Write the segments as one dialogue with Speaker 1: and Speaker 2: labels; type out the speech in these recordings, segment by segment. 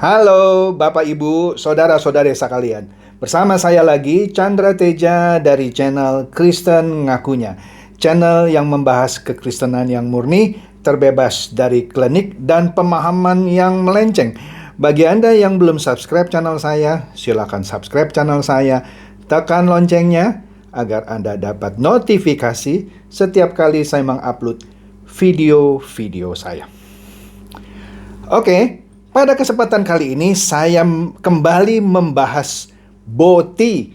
Speaker 1: Halo Bapak Ibu, Saudara-saudari sekalian. Bersama saya lagi Chandra Teja dari channel Kristen Ngakunya. Channel yang membahas kekristenan yang murni, terbebas dari klinik dan pemahaman yang melenceng. Bagi Anda yang belum subscribe channel saya, silakan subscribe channel saya. Tekan loncengnya agar Anda dapat notifikasi setiap kali saya mengupload video-video saya. Oke. Pada kesempatan kali ini saya kembali membahas BOTI,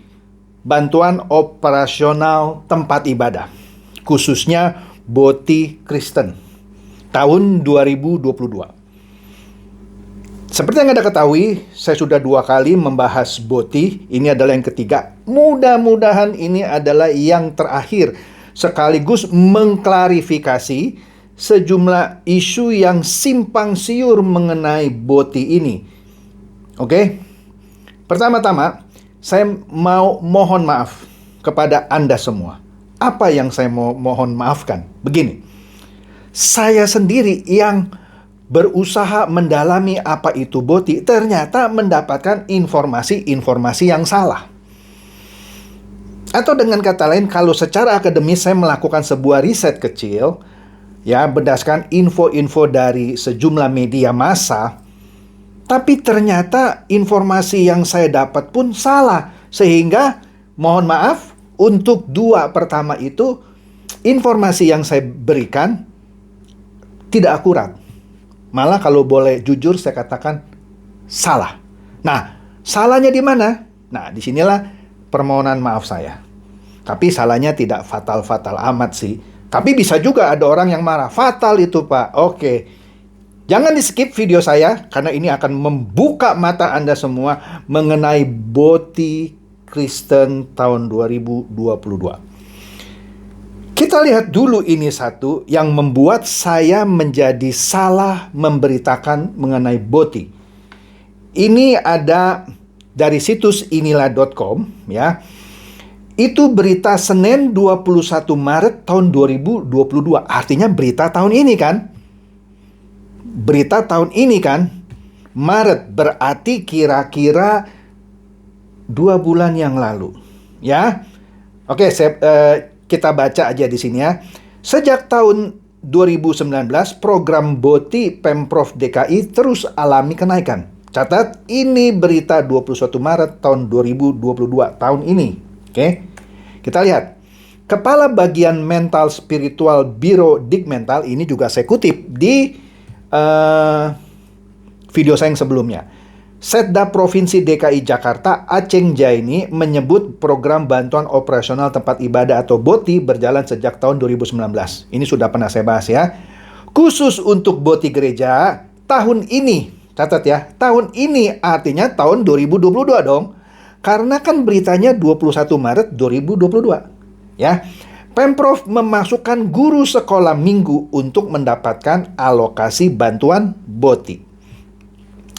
Speaker 1: Bantuan Operasional Tempat Ibadah, khususnya BOTI Kristen, tahun 2022. Seperti yang Anda ketahui, saya sudah 2 kali membahas BOTI, ini adalah yang ketiga. Mudah-mudahan ini adalah yang terakhir, sekaligus mengklarifikasi sejumlah isu yang simpang siur mengenai BOTI ini. Oke? Pertama-tama, saya mau mohon maaf kepada Anda semua. Apa yang saya mau mohon maafkan? Begini, saya sendiri yang berusaha mendalami apa itu BOTI, ternyata mendapatkan informasi-informasi yang salah. Atau dengan kata lain, kalau secara akademis saya melakukan sebuah riset kecil, ya, berdasarkan info-info dari sejumlah media massa, tapi ternyata informasi yang saya dapat pun salah. Sehingga, mohon maaf, untuk 2 pertama itu, informasi yang saya berikan tidak akurat. Malah kalau boleh jujur saya katakan salah. Nah, salahnya di mana? Nah, disinilah permohonan maaf saya. Tapi salahnya tidak fatal-fatal amat sih. Tapi bisa juga ada orang yang marah. Fatal itu, Pak. Oke. Jangan di-skip video saya, karena ini akan membuka mata Anda semua mengenai BOTI Kristen tahun 2022. Kita lihat dulu ini satu yang membuat saya menjadi salah memberitakan mengenai BOTI. Ini ada dari situs inilah.com, ya. Itu berita Senin 21 Maret tahun 2022. Artinya berita tahun ini kan? Berita tahun ini kan? Maret berarti kira-kira 2 bulan yang lalu. Ya. Oke, kita baca aja di sini ya. Sejak tahun 2019, program BOTI Pemprov DKI terus alami kenaikan. Catat, ini berita 21 Maret tahun 2022, tahun ini. Oke, kita lihat. Kepala Bagian Mental Spiritual Biro Dikmental, ini juga saya kutip di video saya yang sebelumnya. Setda Provinsi DKI Jakarta, Aceng Jaini, menyebut program Bantuan Operasional Tempat Ibadah atau BOTI berjalan sejak tahun 2019. Ini sudah pernah saya bahas ya. Khusus untuk BOTI gereja, tahun ini, catat ya, tahun ini artinya tahun 2022 dong. Karena kan beritanya 21 Maret 2022. Ya. Pemprov memasukkan guru sekolah minggu untuk mendapatkan alokasi bantuan BOTI.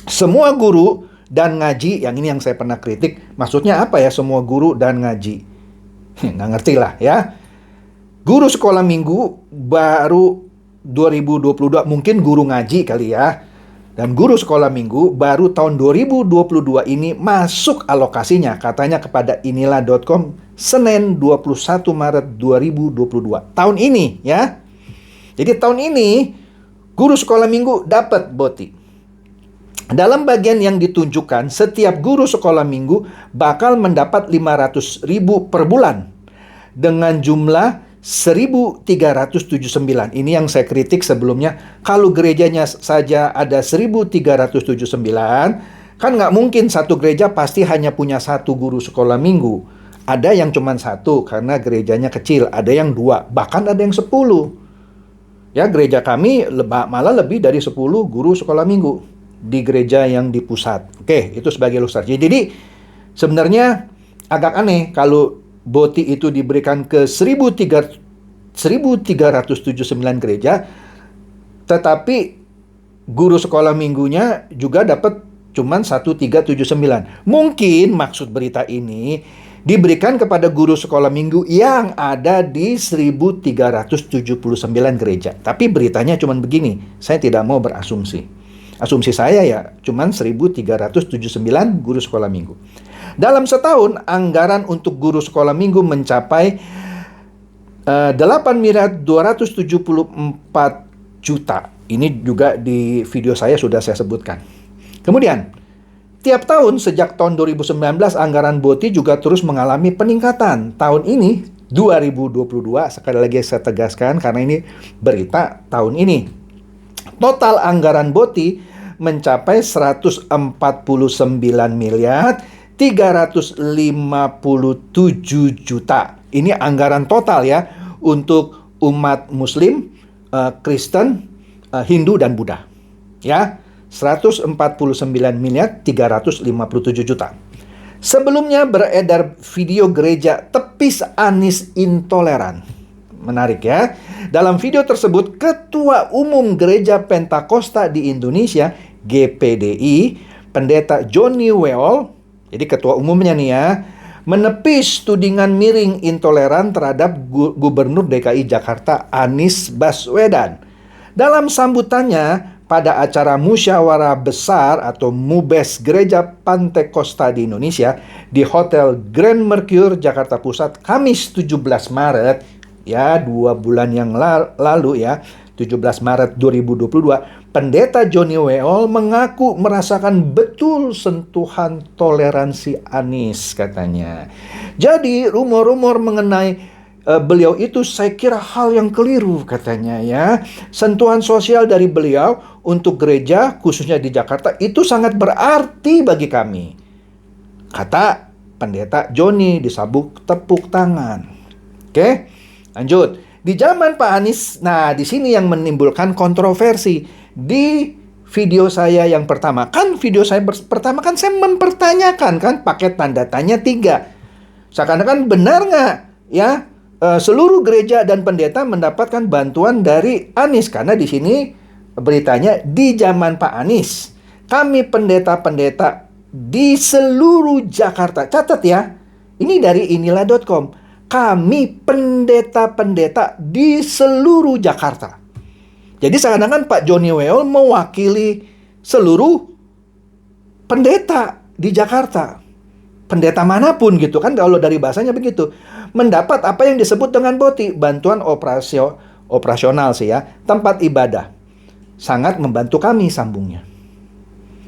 Speaker 1: Semua guru dan ngaji, yang ini yang saya pernah kritik, maksudnya apa ya semua guru dan ngaji? Nggak ngerti lah ya. Guru sekolah minggu baru 2022, mungkin guru ngaji kali ya. Dan guru sekolah minggu baru tahun 2022 ini masuk alokasinya, katanya kepada inilah.com Senin 21 Maret 2022. Tahun ini ya. Jadi tahun ini guru sekolah minggu dapat BOTI. Dalam bagian yang ditunjukkan, setiap guru sekolah minggu bakal mendapat 500.000 per bulan dengan jumlah 1.379. Ini yang saya kritik sebelumnya. Kalau gerejanya saja ada 1.379, kan nggak mungkin satu gereja pasti hanya punya 1 guru sekolah minggu. Ada yang cuma 1 karena gerejanya kecil, ada yang 2, bahkan ada yang 10. Ya, gereja kami malah lebih dari 10 guru sekolah minggu di gereja yang di pusat. Oke, itu sebagai ilustrasi. Jadi sebenarnya agak aneh kalau BOTI itu diberikan ke 1.379 gereja, tetapi guru sekolah minggunya juga dapat cuman 1.379. Mungkin maksud berita ini diberikan kepada guru sekolah minggu yang ada di 1.379 gereja. Tapi beritanya cuman begini, saya tidak mau berasumsi. Asumsi saya ya, cuman 1.379 guru sekolah minggu. Dalam setahun, anggaran untuk guru sekolah minggu mencapai 8.274 juta. Ini juga di video saya sudah saya sebutkan. Kemudian, tiap tahun sejak tahun 2019 anggaran BOTI juga terus mengalami peningkatan. Tahun ini 2022, sekali lagi saya tegaskan karena ini berita tahun ini. Total anggaran BOTI mencapai 149 miliar 357 juta. Ini anggaran total ya untuk umat Muslim, Kristen, Hindu dan Buddha. Ya, 149 miliar 357 juta. Sebelumnya beredar video gereja tepis Anies intoleran. Menarik ya. Dalam video tersebut, Ketua Umum Gereja Pentakosta di Indonesia, GPDI, Pendeta Johnny Weol, jadi ketua umumnya nih ya, menepis tudingan miring intoleran terhadap Gubernur DKI Jakarta Anies Baswedan. Dalam sambutannya pada acara musyawarah besar atau MUBES Gereja Pantekosta di Indonesia di Hotel Grand Mercure Jakarta Pusat Kamis 17 Maret, ya 2 bulan yang lalu ya, 17 Maret 2022, Pendeta Johnny Weol mengaku merasakan betul sentuhan toleransi Anies katanya. Jadi rumor-rumor mengenai beliau itu saya kira hal yang keliru katanya ya. Sentuhan sosial dari beliau untuk gereja khususnya di Jakarta itu sangat berarti bagi kami, kata Pendeta Johnny disabuk tepuk tangan. Oke, lanjut. Di zaman Pak Anies, nah di sini yang menimbulkan kontroversi. Di video saya yang pertama, kan video saya pertama kan saya mempertanyakan kan pakai tanda tanya 3. Seakan-akan benar nggak ya seluruh gereja dan pendeta mendapatkan bantuan dari Anies, karena di sini beritanya di zaman Pak Anies kami pendeta-pendeta di seluruh Jakarta, catat ya, ini dari inilah.com, kami pendeta-pendeta di seluruh Jakarta. Jadi seakan-akan Pak Johnny Weol mewakili seluruh pendeta di Jakarta. Pendeta manapun gitu kan, kalau dari bahasanya begitu. Mendapat apa yang disebut dengan BOTI, bantuan operasional sih ya, tempat ibadah. Sangat membantu kami, sambungnya.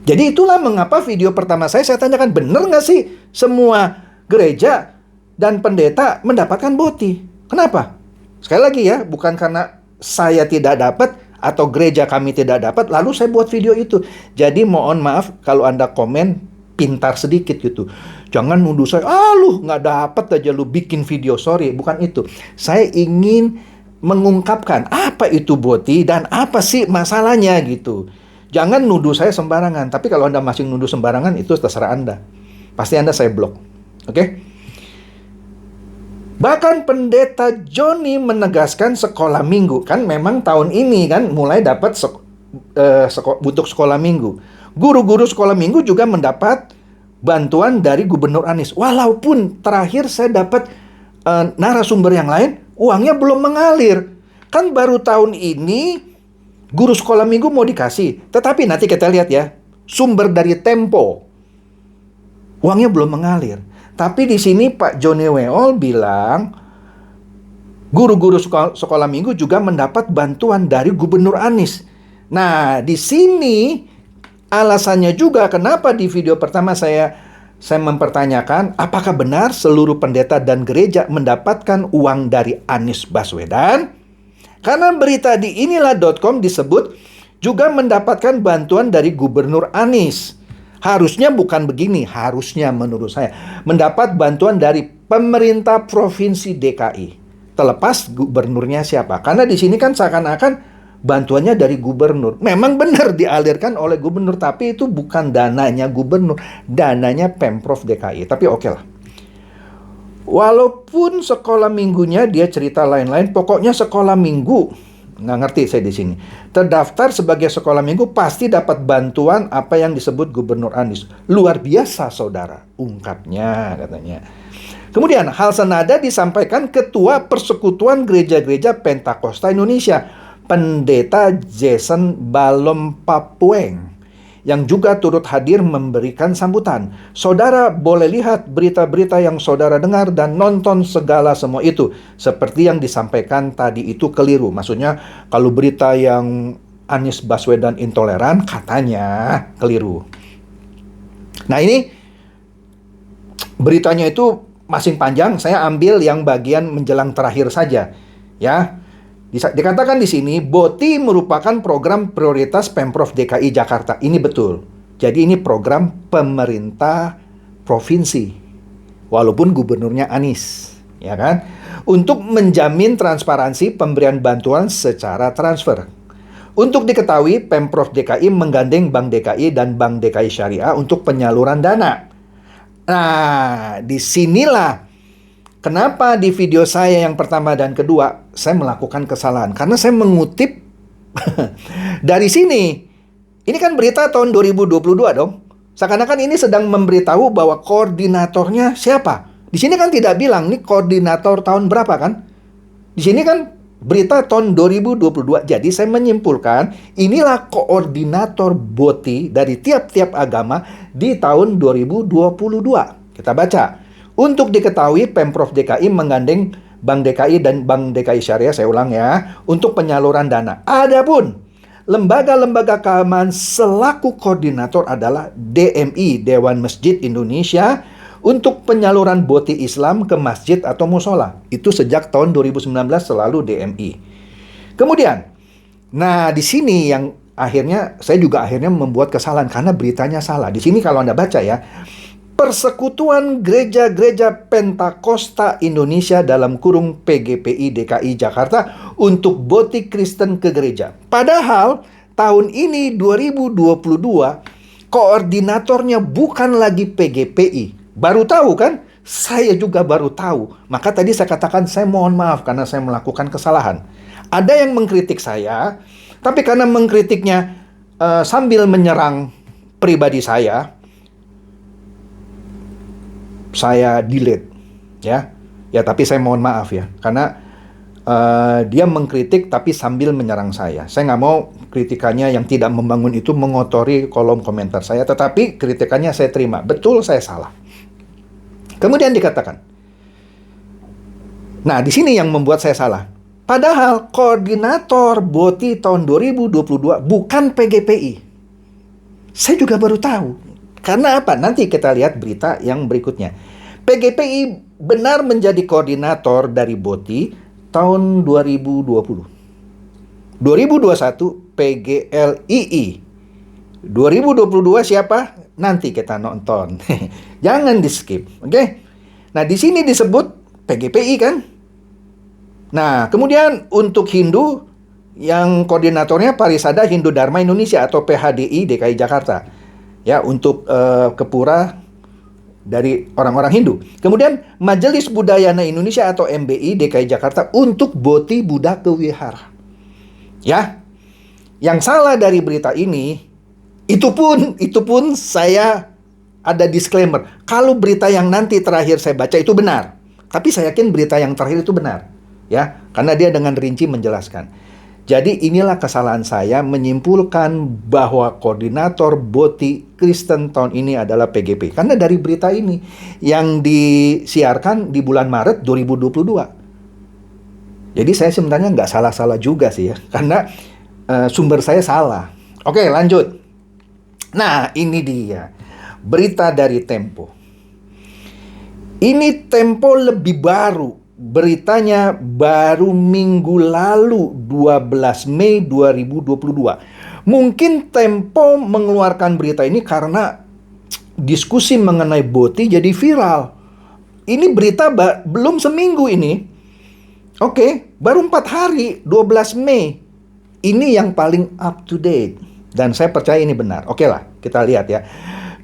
Speaker 1: Jadi itulah mengapa video pertama saya tanyakan, benar nggak sih semua gereja dan pendeta mendapatkan BOTI? Kenapa? Sekali lagi ya, bukan karena saya tidak dapat atau gereja kami tidak dapat lalu saya buat video itu. Jadi mohon maaf kalau Anda komen pintar sedikit gitu. Jangan nuduh saya, lu nggak dapat aja lu bikin video. Sorry, bukan itu. Saya ingin mengungkapkan apa itu BOTI dan apa sih masalahnya gitu. Jangan nuduh saya sembarangan. Tapi kalau Anda masih nuduh sembarangan, itu terserah Anda. Pasti Anda saya blok. Oke? Bahkan Pendeta Johnny menegaskan sekolah minggu. Kan memang tahun ini kan mulai dapat untuk sekolah minggu. Guru-guru sekolah minggu juga mendapat bantuan dari Gubernur Anies. Walaupun terakhir saya dapat narasumber yang lain, uangnya belum mengalir. Kan baru tahun ini guru sekolah minggu mau dikasih. Tetapi nanti kita lihat ya, sumber dari Tempo. Uangnya belum mengalir. Tapi di sini Pak Johnny Weol bilang guru-guru sekolah minggu juga mendapat bantuan dari Gubernur Anies. Nah, di sini alasannya juga kenapa di video pertama saya mempertanyakan apakah benar seluruh pendeta dan gereja mendapatkan uang dari Anies Baswedan? Karena berita di inilah.com disebut juga mendapatkan bantuan dari Gubernur Anies. Harusnya bukan begini, harusnya menurut saya mendapat bantuan dari pemerintah Provinsi DKI. Terlepas gubernurnya siapa. Karena di sini kan seakan-akan bantuannya dari gubernur. Memang benar dialirkan oleh gubernur, tapi itu bukan dananya gubernur, dananya Pemprov DKI. Tapi oke lah. Walaupun sekolah minggunya dia cerita lain-lain, pokoknya sekolah minggu, nggak ngerti saya di sini, terdaftar sebagai sekolah minggu pasti dapat bantuan apa yang disebut Gubernur Anies. Luar biasa saudara, ungkapnya katanya. Kemudian hal senada disampaikan Ketua Persekutuan Gereja-Gereja Pentakosta Indonesia, Pendeta Jason Balom Papueng. yang juga turut hadir memberikan sambutan. Saudara boleh lihat berita-berita yang saudara dengar dan nonton segala semua itu. Seperti yang disampaikan tadi itu keliru. Maksudnya kalau berita yang Anies Baswedan intoleran, katanya keliru. Nah ini beritanya itu masing panjang, saya ambil yang bagian menjelang terakhir saja. Ya, dikatakan di sini, BOTI merupakan program prioritas Pemprov DKI Jakarta. Ini betul. Jadi ini program pemerintah provinsi, walaupun gubernurnya Anies, ya kan? Untuk menjamin transparansi pemberian bantuan secara transfer. Untuk diketahui, Pemprov DKI menggandeng Bank DKI dan Bank DKI Syariah untuk penyaluran dana. Nah, disinilah kenapa di video saya yang pertama dan kedua, saya melakukan kesalahan. Karena saya mengutip dari sini. Ini kan berita tahun 2022 dong. Seakan-akan ini sedang memberitahu bahwa koordinatornya siapa. Di sini kan tidak bilang, nih koordinator tahun berapa kan. Di sini kan berita tahun 2022. Jadi saya menyimpulkan, inilah koordinator BOTI dari tiap-tiap agama di tahun 2022. Kita baca. Untuk diketahui, Pemprov DKI menggandeng Bank DKI dan Bank DKI Syariah, saya ulang ya, untuk penyaluran dana. Adapun lembaga-lembaga keagamaan selaku koordinator adalah DMI, Dewan Masjid Indonesia, untuk penyaluran BOTI Islam ke masjid atau musola. Itu sejak tahun 2019 selalu DMI. Kemudian, nah di sini yang akhirnya saya juga membuat kesalahan karena beritanya salah. Di sini kalau Anda baca ya, Persekutuan Gereja-Gereja Pentakosta Indonesia dalam kurung PGPI DKI Jakarta untuk BOTI Kristen ke gereja. Padahal tahun ini 2022 koordinatornya bukan lagi PGPI. Baru tahu kan? Saya juga baru tahu. Maka tadi saya katakan saya mohon maaf karena saya melakukan kesalahan. Ada yang mengkritik saya, tapi karena mengkritiknya sambil menyerang pribadi saya delete. Ya, tapi saya mohon maaf ya. Karena dia mengkritik tapi sambil menyerang saya. Saya nggak mau kritikannya yang tidak membangun itu mengotori kolom komentar saya. Tetapi kritikannya saya terima. Betul, saya salah. Kemudian dikatakan, nah di sini yang membuat saya salah. Padahal koordinator BOTI tahun 2022 bukan PGPI. Saya juga baru tahu. Karena apa? Nanti kita lihat berita yang berikutnya. PGPI benar menjadi koordinator dari BOTI tahun 2020. 2021 PGLII. 2022 siapa? Nanti kita nonton. Jangan di-skip, oke? Nah, di sini disebut PGPI kan? Nah, kemudian untuk Hindu yang koordinatornya Parisada Hindu Dharma Indonesia atau PHDI DKI Jakarta. Ya, untuk Kepura dari orang-orang Hindu. Kemudian Majelis Budayana Indonesia atau MBI DKI Jakarta untuk BOTI Buddha Kewihara. Ya. Yang salah dari berita ini itu pun saya ada disclaimer. Kalau berita yang nanti terakhir saya baca itu benar. Tapi saya yakin berita yang terakhir itu benar. Ya, karena dia dengan rinci menjelaskan. Jadi inilah kesalahan saya menyimpulkan bahwa koordinator BOTI Kristen tahun ini adalah PGP. Karena dari berita ini yang disiarkan di bulan Maret 2022. Jadi saya sebenarnya nggak salah-salah juga sih ya. Karena sumber saya salah. Oke, lanjut. Nah, ini dia berita dari Tempo. Ini Tempo lebih baru. Beritanya baru minggu lalu 12 Mei 2022. Mungkin Tempo mengeluarkan berita ini karena diskusi mengenai BOTI jadi viral. Ini berita belum seminggu ini. Oke, baru 4 hari 12 Mei. Ini yang paling up to date. Dan saya percaya ini benar. Oke lah, kita lihat ya.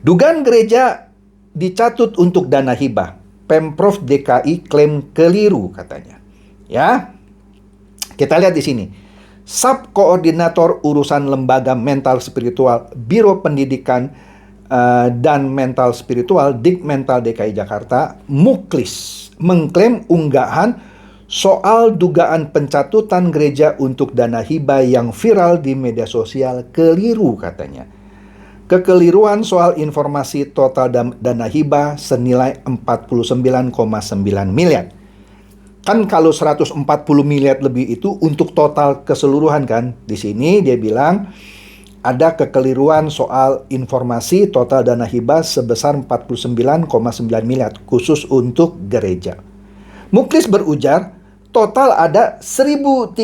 Speaker 1: Dugaan gereja dicatut untuk dana hibah. Pemprov DKI klaim keliru katanya. Ya. Kita lihat di sini. Subkoordinator urusan lembaga mental spiritual Biro Pendidikan dan Mental Spiritual Dikmental DKI Jakarta, Muklis, mengklaim unggahan soal dugaan pencatutan gereja untuk dana hibah yang viral di media sosial keliru katanya. kekeliruan soal informasi total dana hibah senilai 49,9 miliar. Kan kalau 140 miliar lebih itu untuk total keseluruhan kan. Di sini dia bilang ada kekeliruan soal informasi total dana hibah sebesar 49,9 miliar khusus untuk gereja. Muklis berujar, total ada 1.379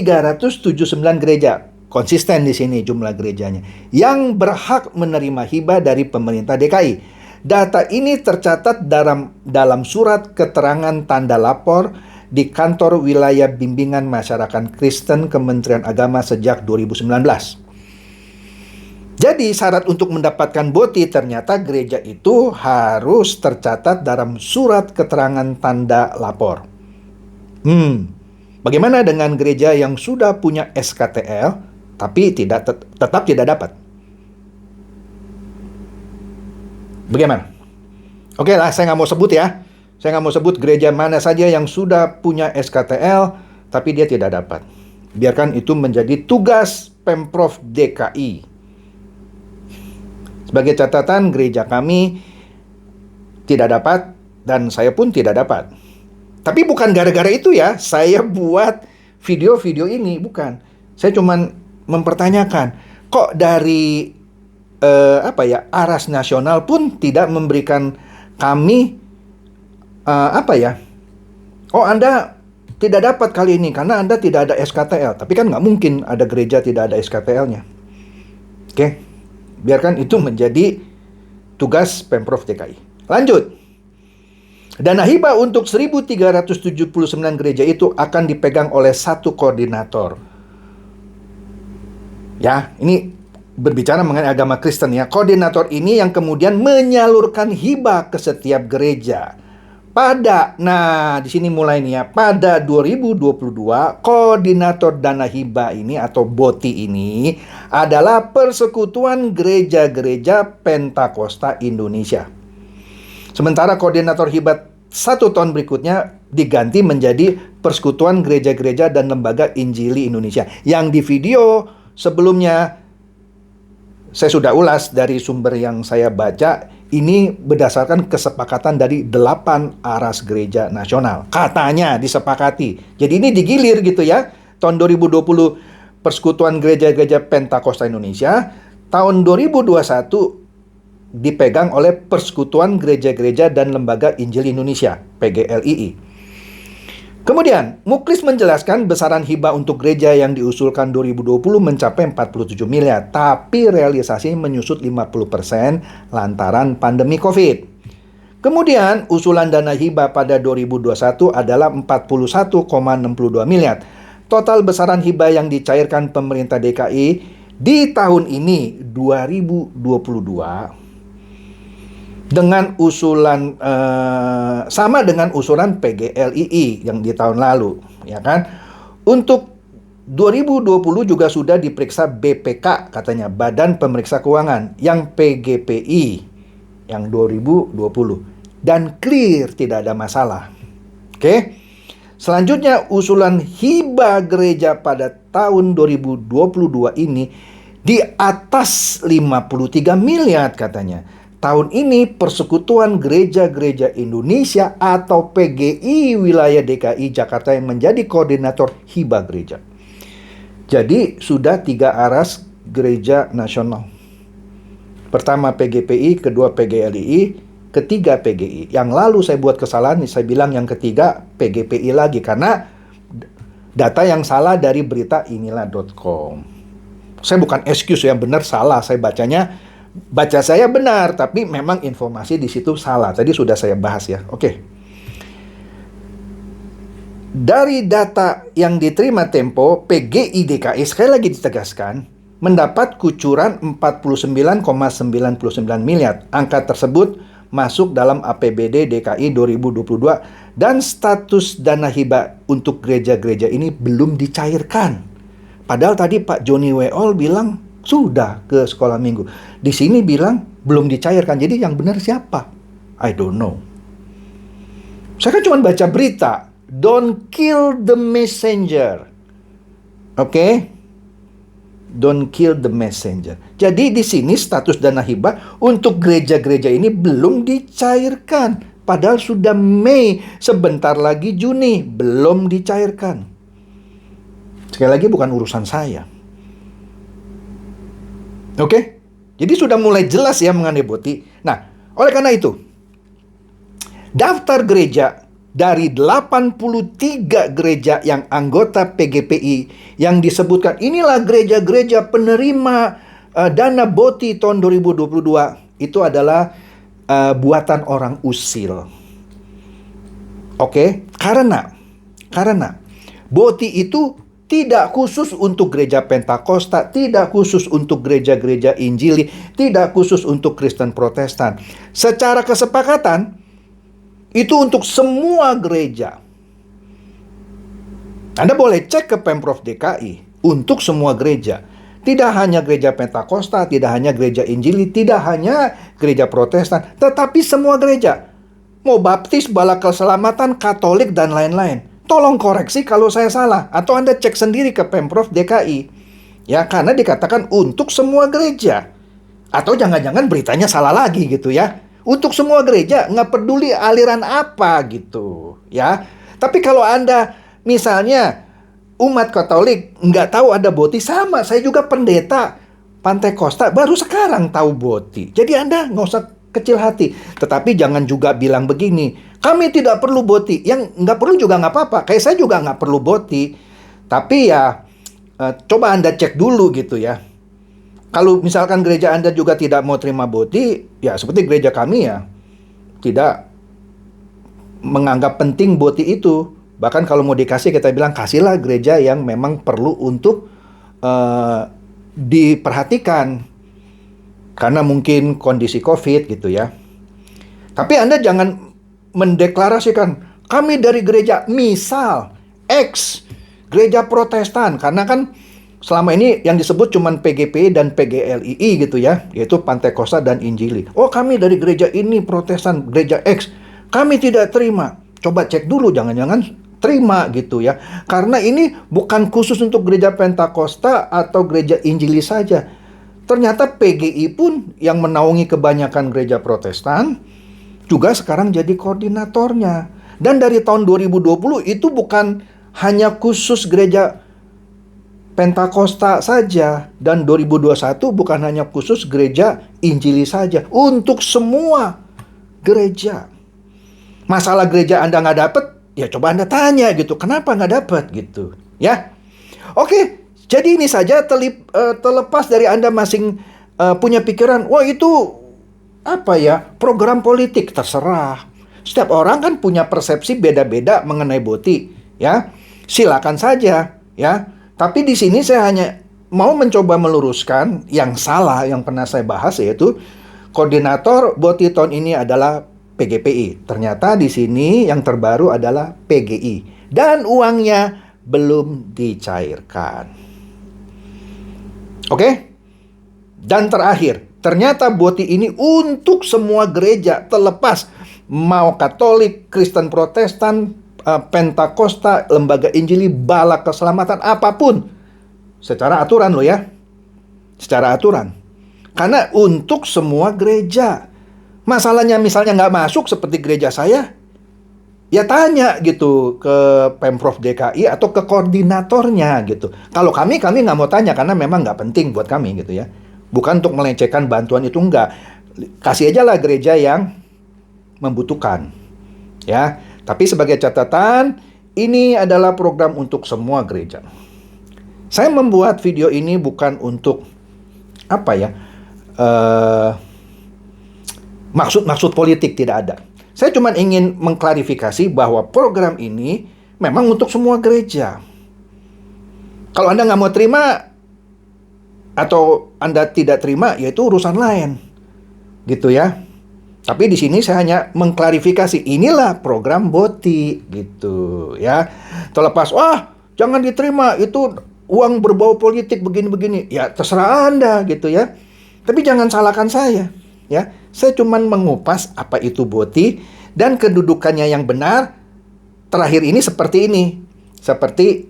Speaker 1: gereja. Konsisten di sini jumlah gerejanya yang berhak menerima hibah dari pemerintah DKI. Data ini tercatat dalam surat keterangan tanda lapor di Kantor Wilayah Bimbingan Masyarakat Kristen Kementerian Agama sejak 2019. Jadi syarat untuk mendapatkan BOTI ternyata gereja itu harus tercatat dalam surat keterangan tanda lapor. Bagaimana dengan gereja yang sudah punya SKTL tapi tetap tidak dapat? Bagaimana? Oke lah, saya nggak mau sebut ya. Saya nggak mau sebut gereja mana saja yang sudah punya SKTL, tapi dia tidak dapat. Biarkan itu menjadi tugas Pemprov DKI. Sebagai catatan, gereja kami tidak dapat, dan saya pun tidak dapat. Tapi bukan gara-gara itu ya, saya buat video-video ini, bukan. Saya cuma mempertanyakan, kok dari Aras Nasional pun tidak memberikan kami oh Anda tidak dapat kali ini karena Anda tidak ada SKTL. Tapi kan nggak mungkin ada gereja tidak ada SKTL-nya. Oke, biarkan itu menjadi tugas Pemprov DKI. Lanjut. Dana hibah untuk 1.379 gereja itu akan dipegang oleh satu koordinator. Ya, ini berbicara mengenai agama Kristen ya. Koordinator ini yang kemudian menyalurkan hibah ke setiap gereja. Nah, di sini mulai nih ya. Pada 2022, koordinator dana hibah ini atau BOTI ini adalah Persekutuan Gereja-Gereja Pentakosta Indonesia. Sementara koordinator hibah 1 tahun berikutnya diganti menjadi Persekutuan Gereja-Gereja dan Lembaga Injili Indonesia. Yang di video sebelumnya saya sudah ulas dari sumber yang saya baca. Ini berdasarkan kesepakatan dari 8 aras gereja nasional. Katanya disepakati. Jadi ini digilir gitu ya. Tahun 2020 Persekutuan Gereja-Gereja Pentakosta Indonesia. Tahun 2021 dipegang oleh Persekutuan Gereja-Gereja dan Lembaga Injil Indonesia, PGLII. Kemudian, Muklis menjelaskan besaran hibah untuk gereja yang diusulkan 2020 mencapai 47 miliar, tapi realisasi menyusut 50% lantaran pandemi COVID. Kemudian, usulan dana hibah pada 2021 adalah 41,62 miliar. Total besaran hibah yang dicairkan pemerintah DKI di tahun ini 2022 dengan usulan sama dengan usulan PGLII yang di tahun lalu, ya kan? Untuk 2020 juga sudah diperiksa BPK katanya, Badan Pemeriksa Keuangan, yang PGPI yang 2020 dan clear, tidak ada masalah. Oke. Selanjutnya usulan hibah gereja pada tahun 2022 ini di atas 53 miliar katanya. Tahun ini Persekutuan Gereja-Gereja Indonesia atau PGI Wilayah DKI Jakarta yang menjadi koordinator hibah gereja. Jadi sudah 3 aras gereja nasional. Pertama PGPI, kedua PGLII, ketiga PGI. Yang lalu saya buat kesalahan, saya bilang yang ketiga PGPI lagi karena data yang salah dari berita inilah.com. Saya bukan excuse yang benar, salah saya bacanya. Baca saya benar, tapi memang informasi di situ salah. Tadi sudah saya bahas ya. Oke. Dari data yang diterima Tempo, PGI DKI sekali lagi ditegaskan mendapat kucuran 49,99 miliar. Angka tersebut masuk dalam APBD DKI 2022 dan status dana hibah untuk gereja-gereja ini belum dicairkan. Padahal tadi Pak Joni Weol bilang sudah ke sekolah minggu. Di sini bilang belum dicairkan. Jadi yang benar siapa? I don't know. Saya kan cuma baca berita. Don't kill the messenger. Oke? don't kill the messenger. Jadi di sini status dana hibah untuk gereja-gereja ini belum dicairkan. Padahal sudah Mei, sebentar lagi Juni, belum dicairkan. Sekali lagi bukan urusan saya. Oke? Jadi sudah mulai jelas ya mengenai BOTI. Nah, oleh karena itu, daftar gereja dari 83 gereja yang anggota PGPI yang disebutkan inilah gereja-gereja penerima dana BOTI tahun 2022, itu adalah buatan orang usil. Oke? Karena BOTI itu tidak khusus untuk gereja Pentakosta, tidak khusus untuk gereja-gereja Injili, tidak khusus untuk Kristen Protestan. Secara kesepakatan, itu untuk semua gereja. Anda boleh cek ke Pemprov DKI, untuk semua gereja. Tidak hanya gereja Pentakosta, tidak hanya gereja Injili, tidak hanya gereja Protestan, tetapi semua gereja. Mau Baptis, Bala Keselamatan, Katolik, dan lain-lain. Tolong koreksi kalau saya salah, atau Anda cek sendiri ke Pemprov DKI. Ya, karena dikatakan untuk semua gereja. Atau jangan-jangan beritanya salah lagi gitu ya. Untuk semua gereja, nggak peduli aliran apa gitu ya. Tapi kalau Anda misalnya umat Katolik nggak tahu ada BOTI, sama saya juga pendeta Pantai Kosta baru sekarang tahu BOTI. Jadi Anda nggak usah kecil hati. Tetapi jangan juga bilang begini, kami tidak perlu BOTI. Yang nggak perlu juga nggak apa-apa. Kayak saya juga nggak perlu BOTI. Tapi ya coba Anda cek dulu gitu ya. Kalau misalkan gereja Anda juga tidak mau terima BOTI, ya seperti gereja kami ya, tidak menganggap penting BOTI itu. Bahkan kalau mau dikasih, kita bilang kasihlah gereja yang memang perlu untuk diperhatikan. Karena mungkin kondisi COVID gitu ya. Tapi Anda jangan mendeklarasikan, kami dari gereja misal X, gereja Protestan. Karena kan selama ini yang disebut cuma PGP dan PGLII gitu ya, yaitu Pantai Kosta dan Injili. Oh, kami dari gereja ini Protestan, gereja X. Kami tidak terima. Coba cek dulu, jangan-jangan terima gitu ya. Karena ini bukan khusus untuk gereja Pentakosta atau gereja Injili saja. Ternyata PGI pun yang menaungi kebanyakan gereja Protestan juga sekarang jadi koordinatornya. Dan dari tahun 2020 itu bukan hanya khusus gereja Pentakosta saja, dan 2021 bukan hanya khusus gereja Injili saja, untuk semua gereja. Masalah gereja Anda nggak dapat, ya coba Anda tanya gitu, kenapa nggak dapat gitu, ya? Oke, jadi ini saja terlepas dari Anda masing punya pikiran, wah itu apa ya, program politik, terserah. Setiap orang kan punya persepsi beda-beda mengenai BOTI, ya. Silakan saja, ya. Tapi di sini saya hanya mau mencoba meluruskan yang salah yang pernah saya bahas, yaitu koordinator BOTI tahun ini adalah PGPI. Ternyata di sini yang terbaru adalah PGI. Dan uangnya belum dicairkan. Oke? Dan terakhir, ternyata BOTI ini untuk semua gereja, terlepas mau Katolik, Kristen Protestan, Pentakosta, Lembaga Injili, Bala Keselamatan, apapun. Secara aturan loh ya. Secara aturan. Karena untuk semua gereja. Masalahnya misalnya nggak masuk seperti gereja saya, ya tanya gitu ke Pemprov DKI atau ke koordinatornya gitu. Kalau kami nggak mau tanya karena memang nggak penting buat kami gitu ya. Bukan untuk melecehkan bantuan itu, enggak. Kasih aja lah gereja yang membutuhkan. Ya. Tapi sebagai catatan, ini adalah program untuk semua gereja. Saya membuat video ini bukan untuk apa ya, maksud-maksud politik, tidak ada. Saya cuma ingin mengklarifikasi bahwa program ini memang untuk semua gereja. Kalau Anda nggak mau terima atau Anda tidak terima, yaitu urusan lain, gitu ya. Tapi di sini saya hanya mengklarifikasi, inilah program BOTI gitu ya. Terlepas, wah jangan diterima, itu uang berbau politik begini-begini. Ya terserah Anda gitu ya. Tapi jangan salahkan saya ya. Saya cuma mengupas apa itu BOTI dan kedudukannya yang benar. Terakhir ini seperti ini. Seperti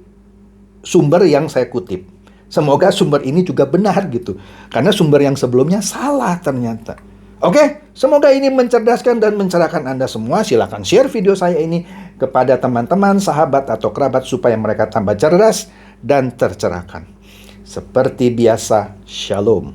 Speaker 1: sumber yang saya kutip. Semoga sumber ini juga benar gitu. Karena sumber yang sebelumnya salah ternyata. Oke, semoga ini mencerdaskan dan mencerahkan Anda semua. Silakan share video saya ini kepada teman-teman, sahabat, atau kerabat supaya mereka tambah cerdas dan tercerahkan. Seperti biasa, Shalom.